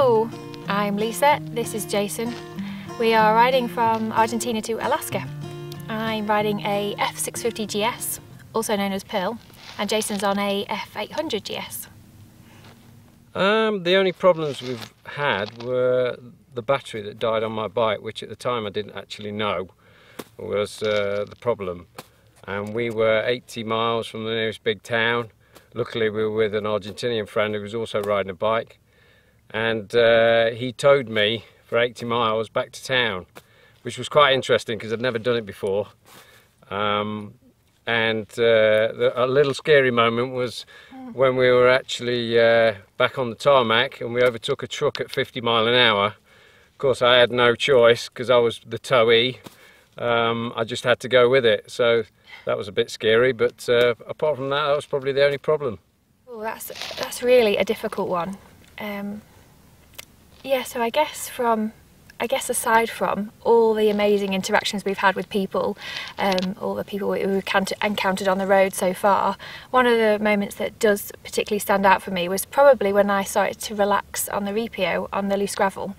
Hello, I'm Lisa, this is Jason. We are riding from Argentina to Alaska. I'm riding a F650 GS, also known as Pearl, and Jason's on a F800 GS. The only problems we've had were the battery that died on my bike, which at the time I didn't actually know was the problem. And we were 80 miles from the nearest big town. Luckily we were with an Argentinian friend who was also riding a bike, and he towed me for 80 miles back to town, which was quite interesting because I'd never done it before. A little scary moment was when we were actually back on the tarmac and we overtook a truck at 50 miles an hour. Of course I had no choice because I was the towee. I just had to go with it, so that was a bit scary, but apart from that, that was probably the only problem. Oh, that's really a difficult one. Yeah, so I guess aside from all the amazing interactions we've had with people, all the people we've encountered on the road so far, one of the moments that does particularly stand out for me was probably when I started to relax on the Ripio on the loose gravel.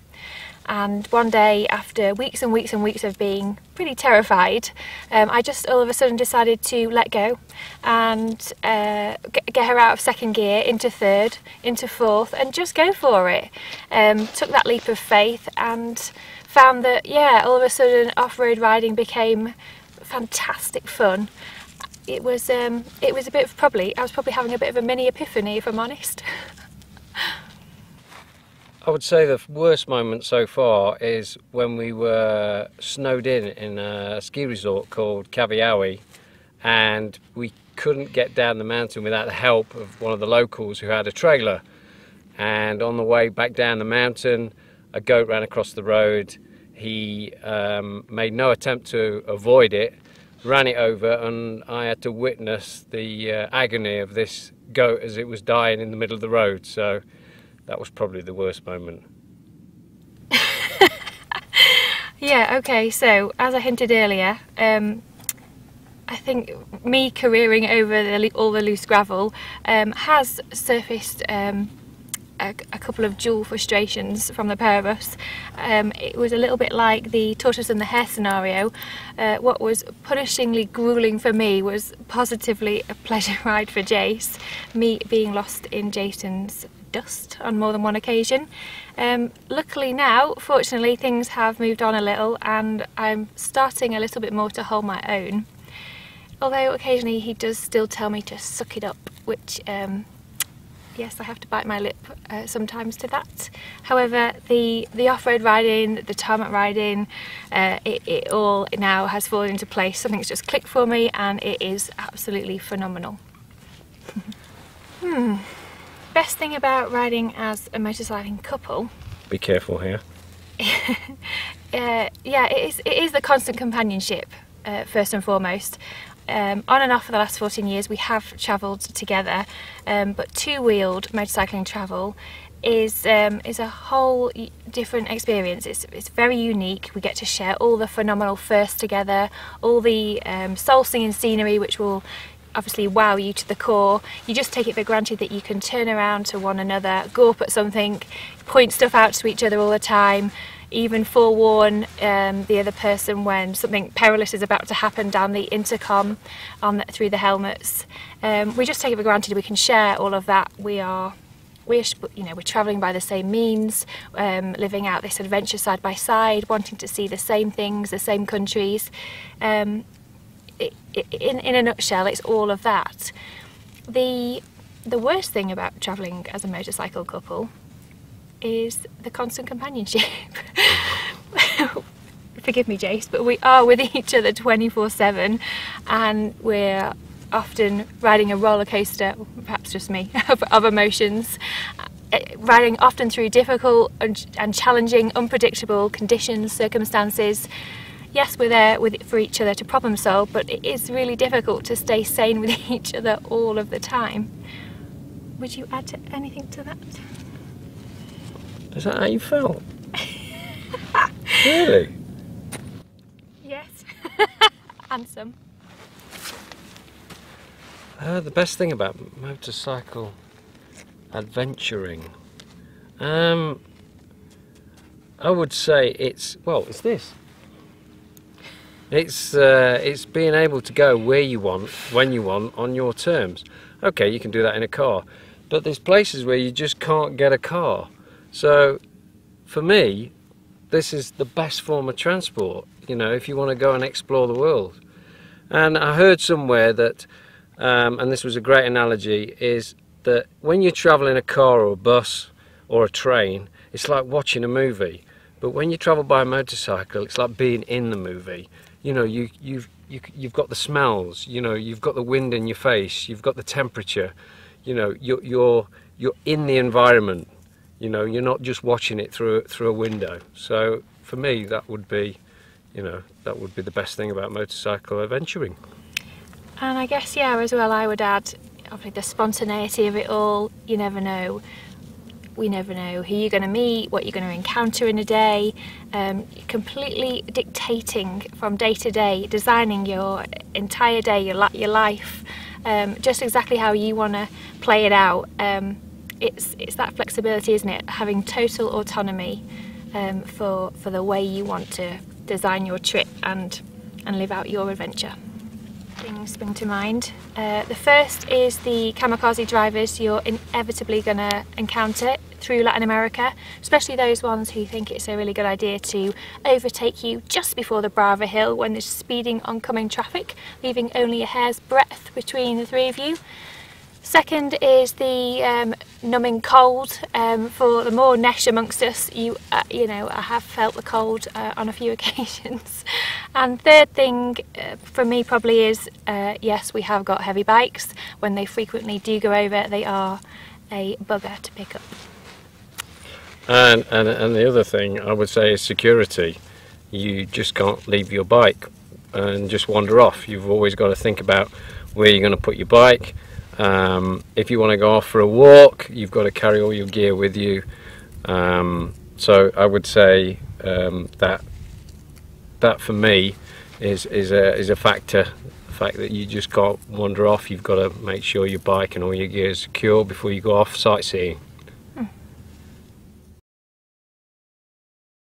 And one day, after weeks and weeks and weeks of being pretty terrified, I just all of a sudden decided to let go and get her out of second gear into third, into fourth, and just go for it. Took that leap of faith and found that, yeah, all of a sudden off-road riding became fantastic fun. It was a bit of I was probably having a bit of a mini epiphany, if I'm honest. I would say the worst moment so far is when we were snowed in a ski resort called Kaviawi, and we couldn't get down the mountain without the help of one of the locals who had a trailer. And on the way back down the mountain, a goat ran across the road. He made no attempt to avoid it, ran it over, and I had to witness the agony of this goat as it was dying in the middle of the road. So that was probably the worst moment. Yeah, okay, so as I hinted earlier, I think me careering over all the loose gravel has surfaced a couple of dual frustrations from the pair of us. It was a little bit like the tortoise and the hare scenario. What was punishingly grueling for me was positively a pleasure ride for Jace, me being lost in Jason's dust on more than one occasion. Luckily now, fortunately, things have moved on a little and I'm starting a little bit more to hold my own. Although occasionally he does still tell me to suck it up, which yes, I have to bite my lip sometimes to that. However, the off-road riding, the tarmac riding, it all now has fallen into place. Something's just clicked for me and it is absolutely phenomenal. Best thing about riding as a motorcycling couple. Be careful here. Yeah, it is the constant companionship, first and foremost. On and off for the last 14 years we have travelled together, but two-wheeled motorcycling travel is a whole different experience. It's very unique. We get to share all the phenomenal firsts together, all the soul-singing scenery which will obviously wow you to the core. You just take it for granted that you can turn around to one another, go up at something, point stuff out to each other all the time, even forewarn the other person when something perilous is about to happen down the intercom through the helmets. We just take it for granted we can share all of that. We're travelling by the same means, living out this adventure side by side, wanting to see the same things, the same countries. In a nutshell, it's all of that. The worst thing about travelling as a motorcycle couple is the constant companionship. Forgive me, Jace, but we are with each other 24/7, and we're often riding a roller coaster, perhaps just me, of emotions. Riding often through difficult and challenging, unpredictable conditions, circumstances. Yes, we're there for each other to problem solve, but it is really difficult to stay sane with each other all of the time. Would you add anything to that? Is that how you felt? Really? Yes. And some. The best thing about motorcycle adventuring, I would say it's this. It's being able to go where you want, when you want, on your terms. Okay, you can do that in a car, but there's places where you just can't get a car. So for me, this is the best form of transport, you know, if you want to go and explore the world. And I heard somewhere that, and this was a great analogy, is that when you travel in a car or a bus or a train, it's like watching a movie. But when you travel by a motorcycle, it's like being in the movie. You know, you've got the smells, you know, you've got the wind in your face, you've got the temperature, you know, you're in the environment, you know, you're not just watching it through a window. So for me, that would be, you know, that would be the best thing about motorcycle adventuring. And I guess, yeah, as well, I would add, obviously, the spontaneity of it all. You never know. We never know who you're going to meet, what you're going to encounter in a day. Completely dictating from day to day, designing your entire day, your life, just exactly how you want to play it out. It's that flexibility, isn't it? Having total autonomy for the way you want to design your trip and live out your adventure. Things spring to mind. The first is the kamikaze drivers you're inevitably going to encounter through Latin America, especially those ones who think it's a really good idea to overtake you just before the Brava Hill when there's speeding oncoming traffic, leaving only a hair's breadth between the three of you. Second is the numbing cold. For the more nesh amongst us, you know, I have felt the cold on a few occasions. And third thing for me probably is, yes, we have got heavy bikes. When they frequently do go over, they are a bugger to pick up. And the other thing I would say is security. You just can't leave your bike and just wander off. You've always got to think about where you're going to put your bike. If you want to go off for a walk, you've got to carry all your gear with you. So I would say that for me is a factor. The fact that you just can't wander off. You've got to make sure your bike and all your gear is secure before you go off sightseeing.